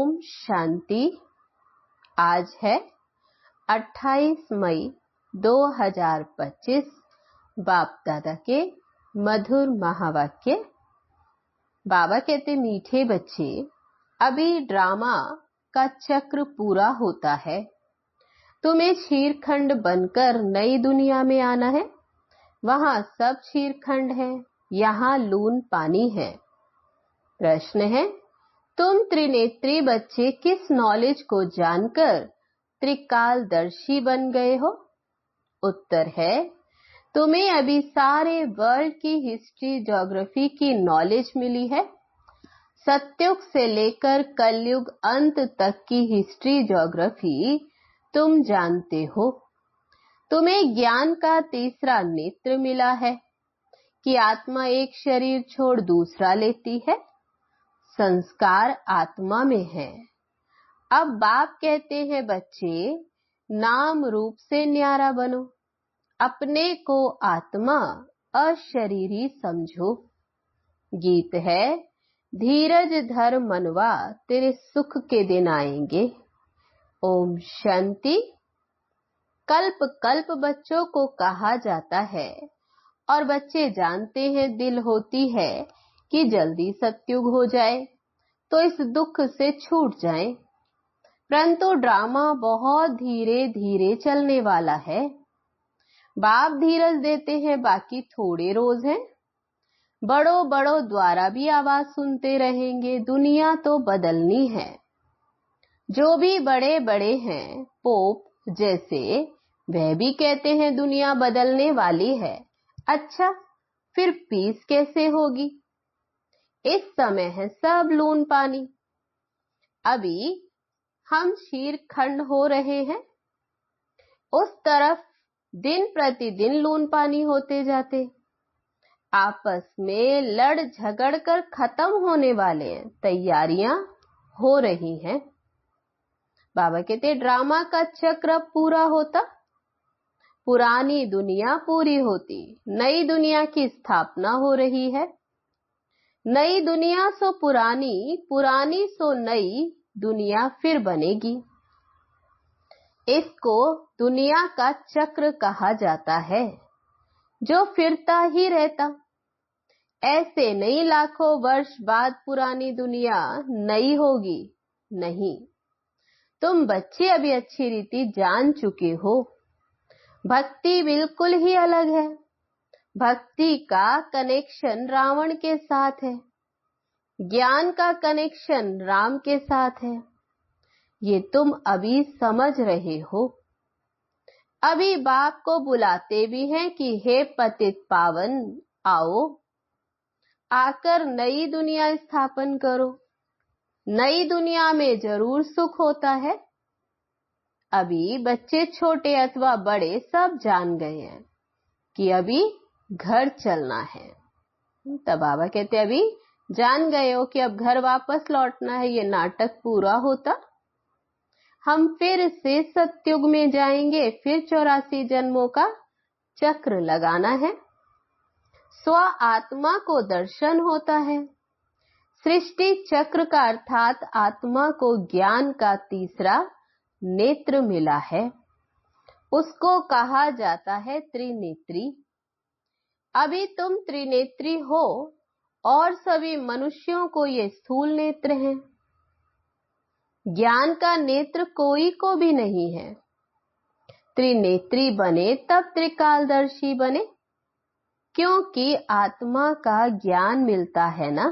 ओम शांति। आज है 28 मई 2025। बाप दादा के मधुर महावाक्य। बाबा कहते, मीठे बच्चे, अभी ड्रामा का चक्र पूरा होता है। तुम्हें शीरखंड बनकर नई दुनिया में आना है। वहां सब शीरखंड है, यहाँ लून पानी है। प्रश्न है, तुम त्रिनेत्री बच्चे किस नॉलेज को जानकर त्रिकालदर्शी बन गए हो? उत्तर है, तुम्हें अभी सारे वर्ल्ड की हिस्ट्री ज्योग्राफी की नॉलेज मिली है। सतयुग से लेकर कलयुग अंत तक की हिस्ट्री ज्योग्राफी तुम जानते हो। तुम्हें ज्ञान का तीसरा नेत्र मिला है कि आत्मा एक शरीर छोड़ दूसरा लेती है। संस्कार आत्मा में है। अब बाप कहते हैं, बच्चे, नाम रूप से न्यारा बनो, अपने को आत्मा अशरीरी समझो। गीत है, धीरज धर मनवा, तेरे सुख के दिन आएंगे। ओम शांति। कल्प कल्प बच्चों को कहा जाता है और बच्चे जानते हैं, दिल होती है कि जल्दी सतयुग हो जाए तो इस दुख से छूट जाए। परंतु ड्रामा बहुत धीरे धीरे चलने वाला है। बाप धीरज देते हैं, बाकी थोड़े रोज हैं। बड़ों बड़ों द्वारा भी आवाज सुनते रहेंगे, दुनिया तो बदलनी है। जो भी बड़े बड़े हैं, पोप जैसे, वह भी कहते हैं दुनिया बदलने वाली है। अच्छा, फिर पीस कैसे होगी? इस समय है सब लून पानी। अभी हम शीरखंड हो रहे हैं। उस तरफ दिन प्रतिदिन लून पानी होते जाते, आपस में लड़ झगड़ कर खत्म होने वाले हैं। तैयारियां हो रही हैं। बाबा कहते, ड्रामा का चक्र पूरा होता, पुरानी दुनिया पूरी होती, नई दुनिया की स्थापना हो रही है। नई दुनिया सो पुरानी, पुरानी सो नई दुनिया फिर बनेगी। इसको दुनिया का चक्र कहा जाता है, जो फिरता ही रहता। ऐसे नहीं लाखों वर्ष बाद पुरानी दुनिया नई होगी, नहीं। तुम बच्चे अभी अच्छी रीति जान चुके हो, भक्ति बिल्कुल ही अलग है। भक्ति का कनेक्शन रावण के साथ है, ज्ञान का कनेक्शन राम के साथ है। ये तुम अभी समझ रहे हो। अभी बाप को बुलाते भी हैं कि हे पतित पावन, आओ, आकर नई दुनिया स्थापन करो। नई दुनिया में जरूर सुख होता है। अभी बच्चे छोटे अथवा बड़े सब जान गए हैं कि अभी घर चलना है। तब बाबा कहते, अभी जान गए हो कि अब घर वापस लौटना है। ये नाटक पूरा होता, हम फिर से सतयुग में जाएंगे, फिर 84 जन्मों का चक्र लगाना है। स्व आत्मा को दर्शन होता है। सृष्टि चक्र का अर्थात आत्मा को ज्ञान का तीसरा नेत्र मिला है। उसको कहा जाता है त्रिनेत्री। अभी तुम त्रिनेत्री हो और सभी मनुष्यों को ये स्थूल नेत्र हैं। ज्ञान का नेत्र कोई को भी नहीं है। त्रिनेत्री बने तब त्रिकालदर्शी बने, क्योंकि आत्मा का ज्ञान मिलता है ना।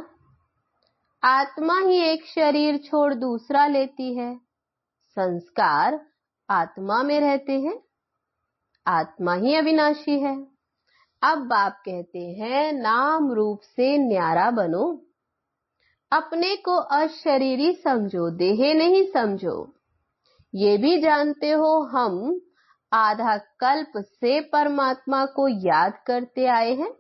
आत्मा ही एक शरीर छोड़ दूसरा लेती है। संस्कार आत्मा में रहते हैं। आत्मा ही अविनाशी है। अब बाप कहते हैं, नाम रूप से न्यारा बनो, अपने को अशरीरी समझो, देह नहीं समझो। ये भी जानते हो, हम आधा कल्प से परमात्मा को याद करते आए हैं।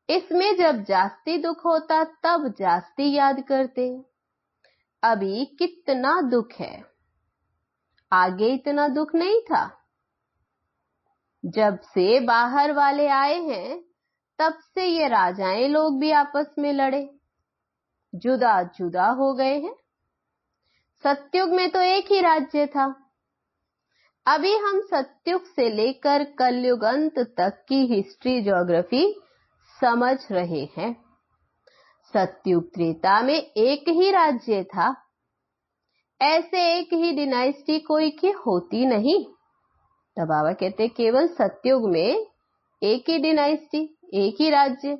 इसमें जब जास्ती दुख होता तब जास्ती याद करते। अभी कितना दुख है, आगे इतना दुख नहीं था। जब से बाहर वाले आए हैं, तब से ये राजाएं लोग भी आपस में लड़े, जुदा जुदा हो गए हैं। सतयुग में तो एक ही राज्य था। अभी हम सतयुग से लेकर कलयुग अंत तक की हिस्ट्री ज्योग्राफी समझ रहे हैं। सतयुग त्रेता में एक ही राज्य था। ऐसे एक ही डिनाइस्टी कोई की होती नहीं। तब बाबा कहते केवल सतयुग में एक ही डिनाइस्टी, एक ही राज्य,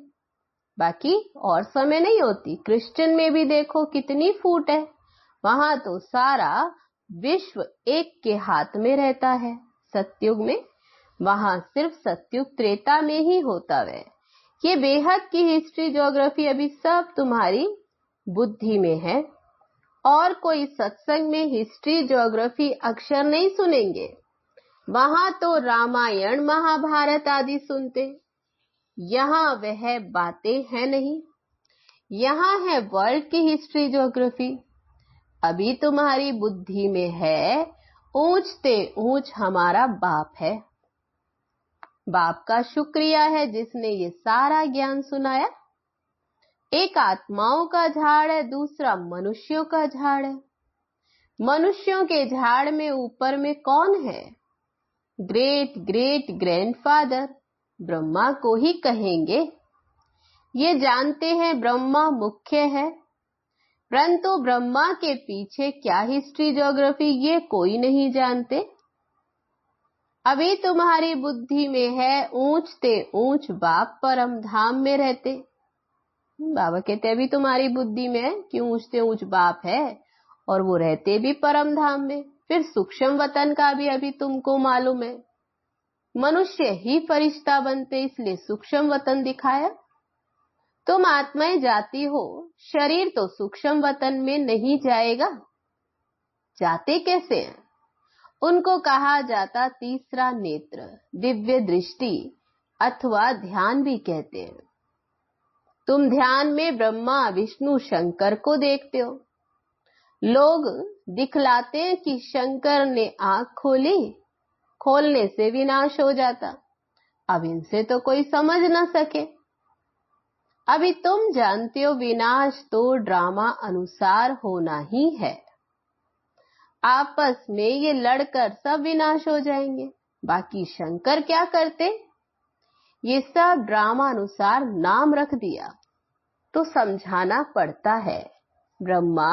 बाकी और समय नहीं होती। क्रिश्चियन में भी देखो कितनी फूट है, वहां तो सारा विश्व एक के हाथ में रहता है। सतयुग में वहां सिर्फ सतयुग त्रेता में ही होता है। ये बेहद की हिस्ट्री ज्योग्राफी अभी सब तुम्हारी बुद्धि में है। और कोई सत्संग में हिस्ट्री ज्योग्राफी अक्षर नहीं सुनेंगे, वहां तो रामायण महाभारत आदि सुनते। यहाँ वह बातें हैं नहीं, यहाँ है वर्ल्ड की हिस्ट्री ज्योग्राफी। अभी तुम्हारी बुद्धि में है ऊंचते ऊंच हमारा बाप है। बाप का शुक्रिया है जिसने ये सारा ज्ञान सुनाया। एक आत्माओं का झाड़ है, दूसरा मनुष्यों का झाड़ है। मनुष्यों के झाड़ में ऊपर में कौन है? ग्रेट ग्रेट ग्रैंडफादर ब्रह्मा को ही कहेंगे। ये जानते हैं ब्रह्मा मुख्य है, परंतु ब्रह्मा के पीछे क्या हिस्ट्री ज्योग्राफी ये कोई नहीं जानते। अभी तुम्हारी बुद्धि में है ऊंचते ऊंच बाप परम धाम में रहते। बाबा कहते अभी तुम्हारी बुद्धि में है कि ऊंचते ऊंच बाप है और वो रहते भी परम धाम में। फिर सूक्ष्म वतन का भी अभी तुमको मालूम है। मनुष्य ही फरिश्ता बनते, इसलिए सूक्ष्म वतन दिखाया। तुम आत्माएं जाती हो, शरीर तो सूक्ष्म वतन में नहीं जाएगा। जाते कैसे हैं? उनको कहा जाता तीसरा नेत्र, दिव्य दृष्टि अथवा ध्यान भी कहते हैं। तुम ध्यान में ब्रह्मा विष्णु शंकर को देखते हो। लोग दिखलाते हैं कि शंकर ने आंख खोली, खोलने से विनाश हो जाता। अब इनसे तो कोई समझ ना सके। अभी तुम जानते हो विनाश तो ड्रामा अनुसार होना ही है। आपस में ये लड़कर सब विनाश हो जाएंगे। बाकी शंकर क्या करते? ये सब ड्रामा अनुसार नाम रख दिया तो समझाना पड़ता है। ब्रह्मा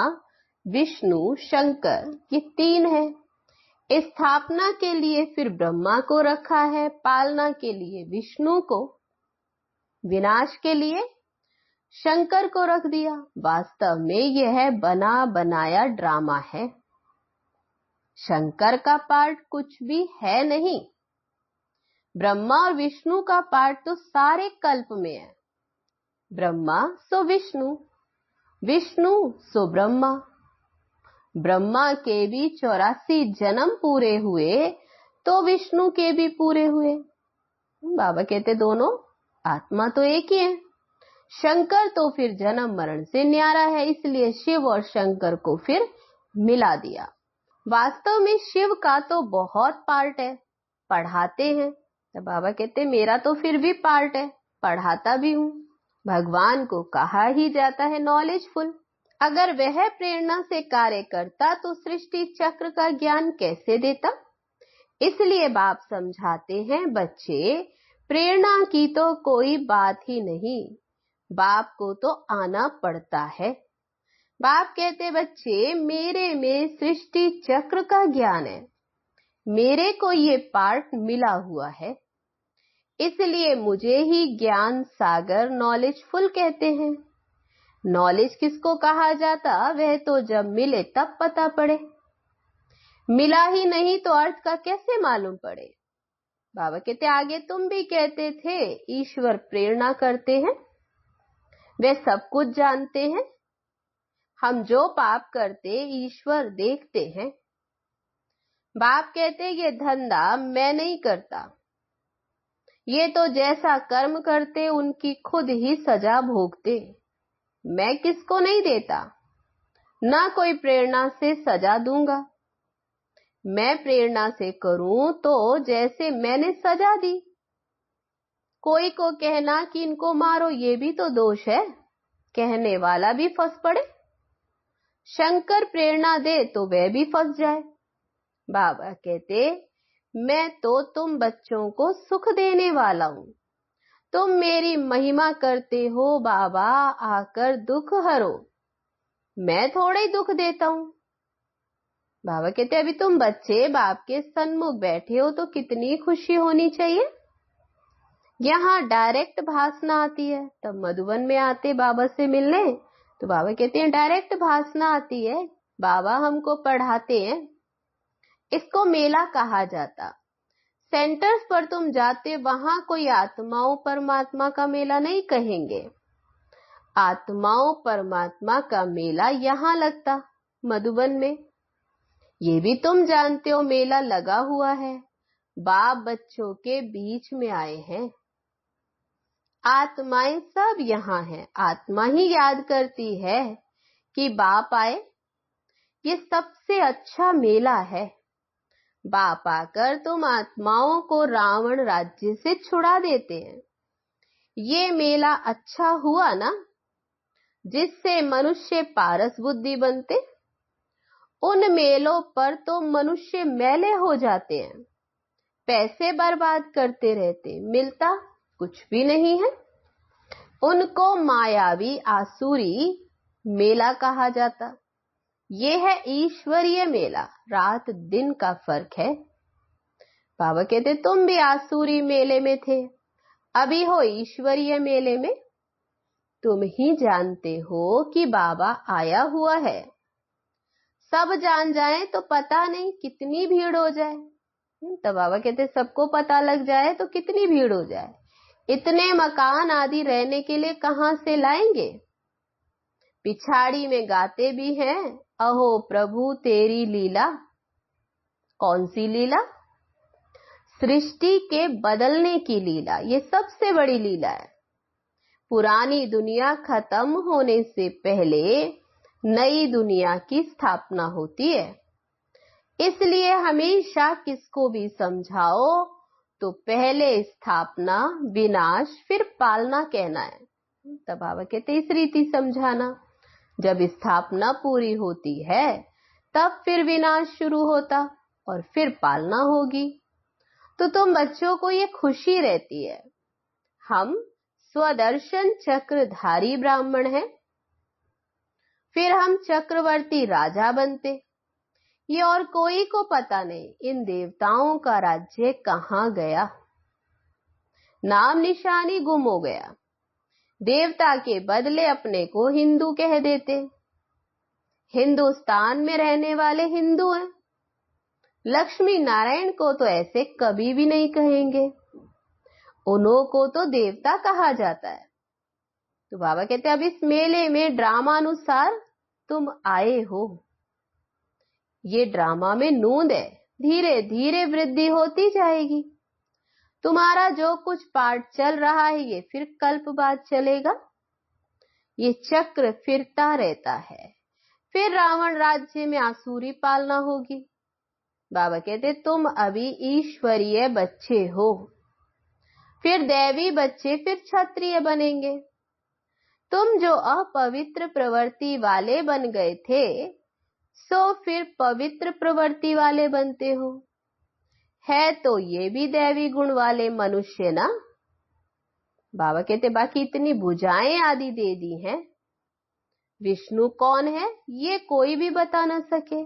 विष्णु शंकर ये तीन है। स्थापना के लिए फिर ब्रह्मा को रखा है, पालना के लिए विष्णु को, विनाश के लिए शंकर को रख दिया। वास्तव में यह बना बनाया ड्रामा है। शंकर का पार्ट कुछ भी है नहीं। ब्रह्मा और विष्णु का पार्ट तो सारे कल्प में है। ब्रह्मा सो विष्णु, विष्णु सो ब्रह्मा। ब्रह्मा के भी 84 जन्म पूरे हुए तो विष्णु के भी पूरे हुए। बाबा कहते दोनों आत्मा तो एक ही है। शंकर तो फिर जन्म मरण से न्यारा है, इसलिए शिव और शंकर को फिर मिला दिया। वास्तव में शिव का तो बहुत पार्ट है, पढ़ाते हैं। तो बाबा कहते मेरा तो फिर भी पार्ट है, पढ़ाता भी हूँ। भगवान को कहा ही जाता है नॉलेजफुल। अगर वह प्रेरणा से कार्य करता तो सृष्टि चक्र का ज्ञान कैसे देता? इसलिए बाप समझाते हैं बच्चे, प्रेरणा की तो कोई बात ही नहीं, बाप को तो आना पड़ता है। बाप कहते बच्चे मेरे में सृष्टि चक्र का ज्ञान है, मेरे को ये पार्ट मिला हुआ है, इसलिए मुझे ही ज्ञान सागर नॉलेजफुल कहते हैं। नॉलेज किसको कहा जाता? वह तो जब मिले तब पता पड़े, मिला ही नहीं तो अर्थ का कैसे मालूम पड़े। बाबा कहते आगे तुम भी कहते थे ईश्वर प्रेरणा करते हैं, वे सब कुछ जानते हैं। हम जो पाप करते ईश्वर देखते हैं। बाप कहते ये धंधा मैं नहीं करता, ये तो जैसा कर्म करते उनकी खुद ही सजा भोगते, मैं किसको नहीं देता, ना कोई प्रेरणा से सजा दूंगा। मैं प्रेरणा से करूं तो जैसे मैंने सजा दी। कोई को कहना कि इनको मारो ये भी तो दोष है, कहने वाला भी फंस पड़े। शंकर प्रेरणा दे तो वह भी फंस जाए। बाबा कहते, मैं तो तुम बच्चों को सुख देने वाला हूँ, तुम मेरी महिमा करते हो बाबा, आकर दुख हरो। मैं थोड़े ही दुख देता हूँ। बाबा कहते, अभी तुम बच्चे बाप के सन्मुख बैठे हो तो कितनी खुशी होनी चाहिए। यहाँ डायरेक्ट भाषणा आती है। तब मधुबन में आते बाबा से मिलने तो बाबा कहते हैं डायरेक्ट भाषणा आती है, बाबा हमको पढ़ाते हैं। इसको मेला कहा जाता। सेंटर्स पर तुम जाते, वहां कोई आत्माओं परमात्मा का मेला नहीं कहेंगे। आत्माओं परमात्मा का मेला यहाँ लगता मधुबन में। ये भी तुम जानते हो मेला लगा हुआ है। बाप बच्चों के बीच में आए हैं। आत्माएं सब यहाँ हैं। आत्मा ही याद करती है कि बाप आए। ये सबसे अच्छा मेला है। बाप आकर तुम आत्माओं को रावण राज्य से छुड़ा देते हैं। ये मेला अच्छा हुआ ना, जिससे मनुष्य पारस बुद्धि बनते। उन मेलों पर तो मनुष्य मैले हो जाते हैं, पैसे बर्बाद करते रहते, मिलता कुछ भी नहीं है। उनको मायावी आसुरी मेला कहा जाता। ये है ईश्वरीय मेला। रात दिन का फर्क है। बाबा कहते तुम भी आसुरी मेले में थे, अभी हो ईश्वरीय मेले में। तुम ही जानते हो कि बाबा आया हुआ है। सब जान जाए तो पता नहीं कितनी भीड़ हो जाए। तो बाबा कहते सबको पता लग जाए तो कितनी भीड़ हो जाए। इतने मकान आदि रहने के लिए कहां से लाएंगे। पिछाड़ी में गाते भी हैं, अहो प्रभु तेरी लीला। कौन सी लीला? सृष्टि के बदलने की लीला। ये सबसे बड़ी लीला है। पुरानी दुनिया खत्म होने से पहले नई दुनिया की स्थापना होती है। इसलिए हमेशा किसको भी समझाओ तो पहले स्थापना, विनाश, फिर पालना कहना है। तब बाबा कहते इस रीति समझाना। जब स्थापना पूरी होती है तब फिर विनाश शुरू होता और फिर पालना होगी। तो तुम बच्चों को ये खुशी रहती है, हम स्वदर्शन चक्रधारी ब्राह्मण हैं, फिर हम चक्रवर्ती राजा बनते। ये और कोई को पता नहीं इन देवताओं का राज्य कहां गया, नाम निशानी गुम हो गया। देवता के बदले अपने को हिंदू कह देते। हिंदुस्तान में रहने वाले हिंदू हैं। लक्ष्मी नारायण को तो ऐसे कभी भी नहीं कहेंगे, उन्हों को तो देवता कहा जाता है। तो बाबा कहते अब इस मेले में ड्रामा अनुसार तुम आए हो। ये ड्रामा में नूंद है, धीरे धीरे वृद्धि होती जाएगी। तुम्हारा जो कुछ पार्ट चल रहा है ये फिर कल्प बाद चलेगा। ये चक्र फिरता रहता है। फिर रावण राज्य में आसुरी पालना होगी। बाबा कहते तुम अभी ईश्वरीय बच्चे हो, फिर दैवी बच्चे, फिर क्षत्रिय बनेंगे। तुम जो अपवित्र प्रवृत्ति वाले बन गए थे सो फिर पवित्र प्रवृत्ति वाले बनते हो। है तो ये भी दैवी गुण वाले मनुष्य ना। बाबा कहते बाकी इतनी भुजाएं आदि दे दी हैं। विष्णु कौन है ये कोई भी बता न सके।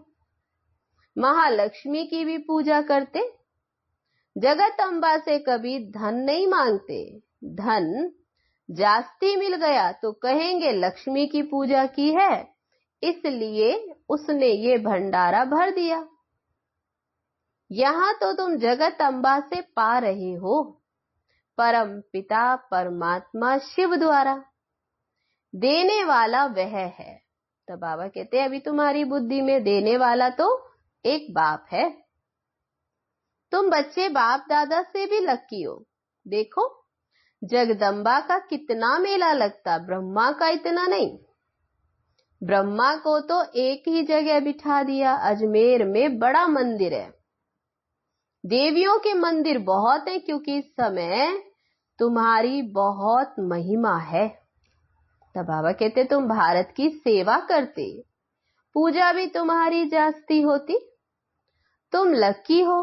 महालक्ष्मी की भी पूजा करते। जगत अम्बा से कभी धन नहीं मांगते। धन जास्ती मिल गया तो कहेंगे लक्ष्मी की पूजा की है, इसलिए उसने ये भंडारा भर दिया। यहां तो तुम जगत अम्बा से पा रहे हो, परम पिता परमात्मा शिव द्वारा। देने वाला वह है। तो बाबा कहते हैं अभी तुम्हारी बुद्धि में देने वाला तो एक बाप है। तुम बच्चे बाप दादा से भी लकी हो। देखो जगदम्बा का कितना मेला लगता, ब्रह्मा का इतना नहीं। ब्रह्मा को तो एक ही जगह बिठा दिया। अजमेर में बड़ा मंदिर है। देवियों के मंदिर बहुत है क्योंकि इस समय तुम्हारी बहुत महिमा है। तब बाबा कहते तुम भारत की सेवा करते, पूजा भी तुम्हारी जास्ती होती। तुम लकी हो।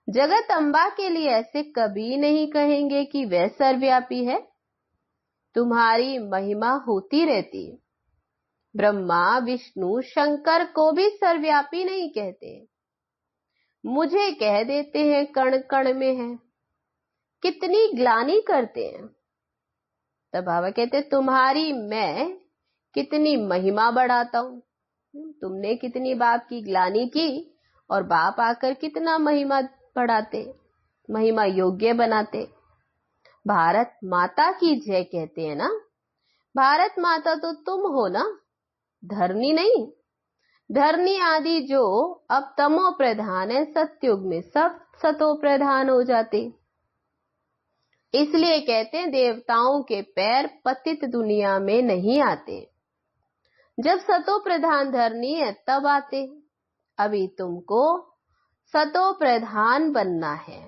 जगत अम्बा के लिए ऐसे कभी नहीं कहेंगे कि वह सर्वव्यापी है। तुम्हारी महिमा होती रहती। ब्रह्मा विष्णु शंकर को भी सर्वव्यापी नहीं कहते, मुझे कह देते हैं कण कण में है। कितनी ग्लानि करते हैं। तब बाबा कहते तुम्हारी मैं कितनी महिमा बढ़ाता हूं। तुमने कितनी बाप की ग्लानि की और बाप आकर कितना महिमा बढ़ाते, महिमा योग्य बनाते। भारत माता की जय कहते हैं ना। भारत माता तो तुम हो ना, धरनी नहीं। धरनी आदि जो अब तमो प्रधान है, सतयुग में सब सतो प्रधान हो जाते। इसलिए कहते हैं देवताओं के पैर पतित दुनिया में नहीं आते। जब सतो प्रधान धरनी है तब आते। अभी तुमको सतो प्रधान बनना है।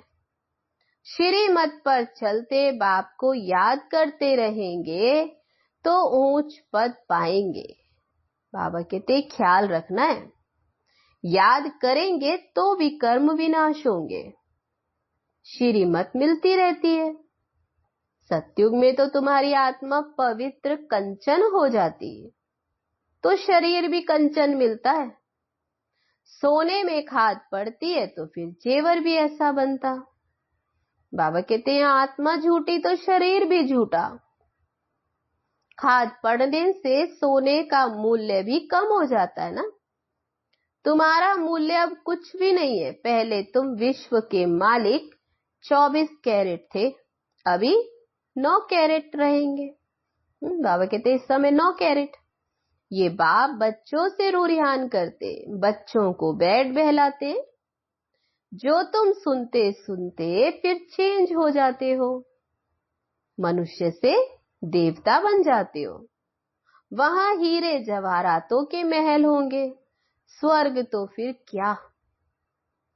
श्रीमत पर चलते बाप को याद करते रहेंगे तो ऊंच पद पाएंगे। बाबा कहते ख्याल रखना है, याद करेंगे तो विकर्म विनाश होंगे। श्रीमत मिलती रहती है। सतयुग में तो तुम्हारी आत्मा पवित्र कंचन हो जाती है, तो शरीर भी कंचन मिलता है। सोने में खाद पड़ती है तो फिर जेवर भी ऐसा बनता। बाबा कहते हैं आत्मा झूठी तो शरीर भी झूठा। खाद पड़ने से सोने का मूल्य भी कम हो जाता है ना। तुम्हारा मूल्य अब कुछ भी नहीं है। पहले तुम विश्व के मालिक 24 कैरेट थे, अभी 9 कैरेट रहेंगे। बाबा कहते इस समय 9 कैरेट। ये बाप बच्चों से रूरिहान करते, बच्चों को बैठ बहलाते। जो तुम सुनते सुनते फिर चेंज हो जाते हो, मनुष्य से देवता बन जाते हो। वहां हीरे जवाहरातों के महल होंगे, स्वर्ग तो फिर क्या।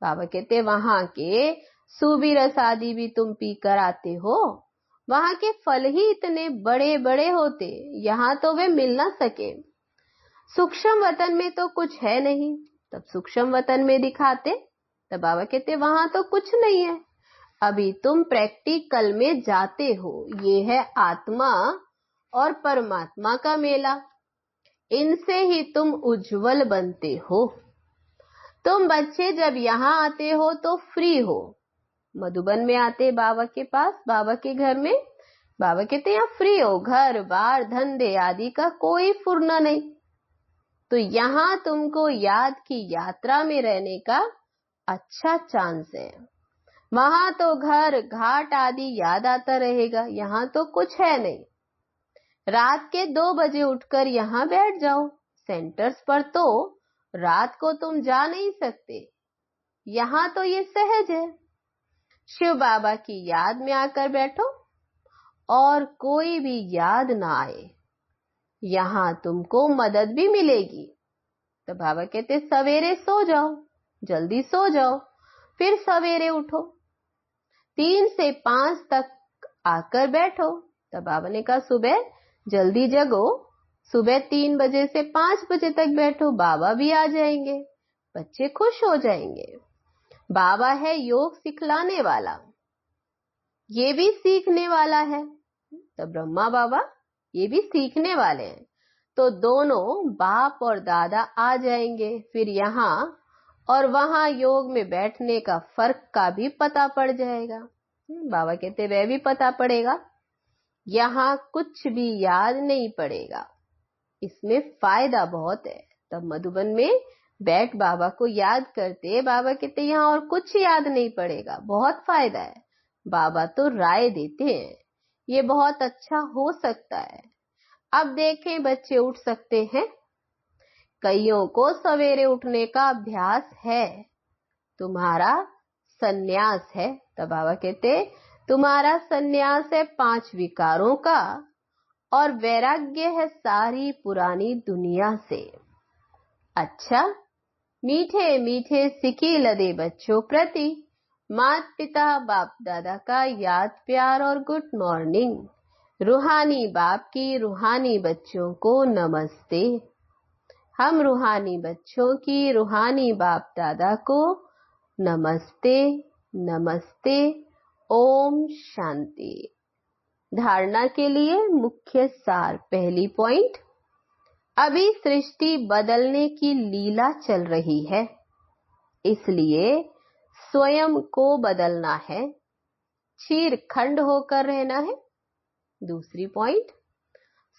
बाबा कहते वहां के सुबीरस आदि भी तुम पी कर आते हो। वहां के फल ही इतने बड़े बड़े होते, यहाँ तो वे मिल ना सके। सूक्ष्म वतन में तो कुछ है नहीं, तब सूक्ष्म वतन में दिखाते। तब बाबा कहते वहां तो कुछ नहीं है। अभी तुम प्रैक्टिकल में जाते हो। ये है आत्मा और परमात्मा का मेला। इनसे ही तुम उज्जवल बनते हो। तुम बच्चे जब यहाँ आते हो तो फ्री हो। मधुबन में आते बाबा के पास, बाबा के घर में, बाबा कहते यहाँ फ्री हो, घर बार धंधे आदि का कोई फुरना नहीं। तो यहाँ तुमको याद की यात्रा में रहने का अच्छा चांस है। वहां तो घर घाट आदि याद आता रहेगा, यहाँ तो कुछ है नहीं। रात के 2 बजे उठकर यहाँ बैठ जाओ। सेंटर्स पर तो रात को तुम जा नहीं सकते, यहाँ तो ये सहज है। शिव बाबा की याद में आकर बैठो और कोई भी याद ना आए, यहाँ तुमको मदद भी मिलेगी। तो बाबा कहते सवेरे सो जाओ, जल्दी सो जाओ, फिर सवेरे उठो। 3 से 5 तक आकर बैठो। तब बाबा ने कहा सुबह जल्दी जगो, सुबह 3 बजे से 5 बजे तक बैठो, बाबा भी आ जाएंगे, बच्चे खुश हो जाएंगे। बाबा है योग सिखलाने वाला, ये भी सीखने वाला है। तो ब्रह्मा बाबा ये भी सीखने वाले हैं। तो दोनों बाप और दादा आ जाएंगे। फिर यहाँ और वहां योग में बैठने का फर्क का भी पता पड़ जाएगा। बाबा कहते वह भी पता पड़ेगा। यहाँ कुछ भी याद नहीं पड़ेगा, इसमें फायदा बहुत है। तब मधुबन में बैठ बाबा को याद करते, बाबा कहते यहाँ और कुछ याद नहीं पड़ेगा, बहुत फायदा है। बाबा तो राय देते हैं, ये बहुत अच्छा हो सकता है। अब देखें बच्चे उठ सकते हैं। कईयों को सवेरे उठने का अभ्यास है, तुम्हारा सन्यास है। तब बाबा कहते तुम्हारा सन्यास है 5 विकारों का और वैराग्य है सारी पुरानी दुनिया से। अच्छा, मीठे मीठे सिकी लदे बच्चों प्रति माता पिता बाप दादा का याद प्यार और गुड मॉर्निंग। रूहानी बाप की रूहानी बच्चों को नमस्ते। हम रूहानी बच्चों की रूहानी बाप दादा को नमस्ते नमस्ते। ओम शांति। धारणा के लिए मुख्य सार। पहली पॉइंट, अभी सृष्टि बदलने की लीला चल रही है, इसलिए स्वयं को बदलना है, चीर खंड होकर रहना है। दूसरी पॉइंट,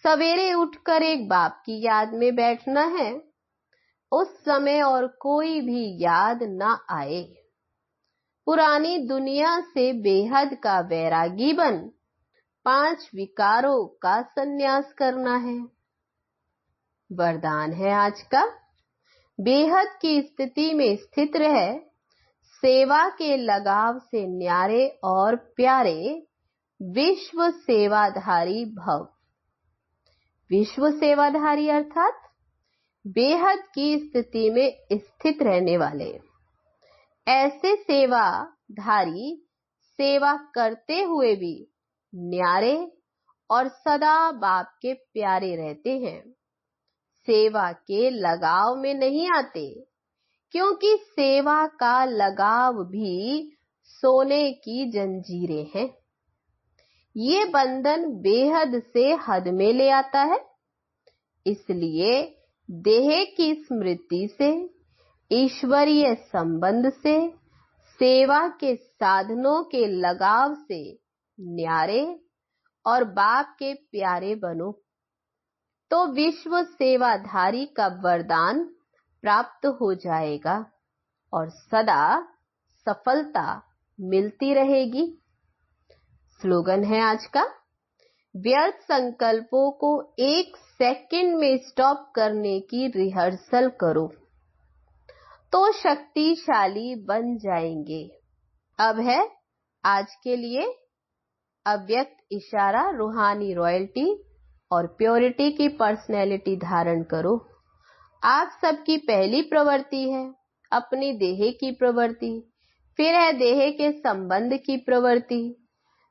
सवेरे उठकर एक बाप की याद में बैठना है, उस समय और कोई भी याद ना आए। पुरानी दुनिया से बेहद का वैरागी बन 5 विकारों का संन्यास करना है। वरदान है आज का, बेहद की स्थिति में स्थित रहे, सेवा के लगाव से न्यारे और प्यारे विश्व सेवाधारी भव। विश्व सेवाधारी अर्थात बेहद की स्थिति में स्थित रहने वाले। ऐसे सेवाधारी सेवा करते हुए भी न्यारे और सदा बाप के प्यारे रहते हैं। सेवा के लगाव में नहीं आते, क्योंकि सेवा का लगाव भी सोने की जंजीरें हैं। ये बंधन बेहद से हद में ले आता है। इसलिए देह की स्मृति से, ईश्वरीय संबंध से, सेवा के साधनों के लगाव से न्यारे और बाप के प्यारे बनो, तो विश्व सेवाधारी का वरदान प्राप्त हो जाएगा और सदा सफलता मिलती रहेगी। स्लोगन है आज का, व्यर्थ संकल्पों को 1 सेकंड में स्टॉप करने की रिहर्सल करो तो शक्तिशाली बन जाएंगे। अब है आज के लिए अव्यक्त इशारा, रूहानी रॉयल्टी और प्योरिटी की पर्सनैलिटी धारण करो। आप सबकी पहली प्रवृत्ति है अपनी देह की प्रवृत्ति, फिर है देह के संबंध की प्रवृत्ति।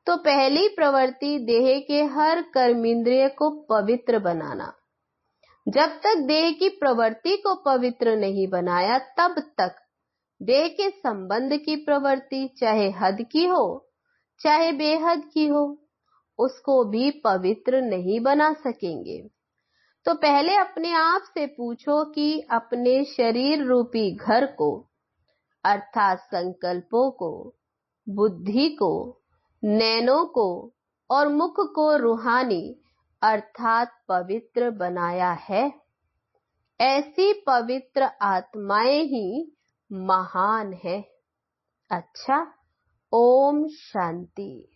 तो पहली प्रवृत्ति देह के हर कर्मेंद्रिय को पवित्र बनाना। जब तक देह की प्रवृत्ति को पवित्र नहीं बनाया, तब तक देह के संबंध की प्रवृत्ति चाहे हद की हो चाहे बेहद की हो, उसको भी पवित्र नहीं बना सकेंगे। तो पहले अपने आप से पूछो कि अपने शरीर रूपी घर को अर्थात संकल्पों को, बुद्धि को, नैनों को और मुख को रूहानी अर्थात पवित्र बनाया है। ऐसी पवित्र आत्माएं ही महान है। अच्छा, ओम शांति।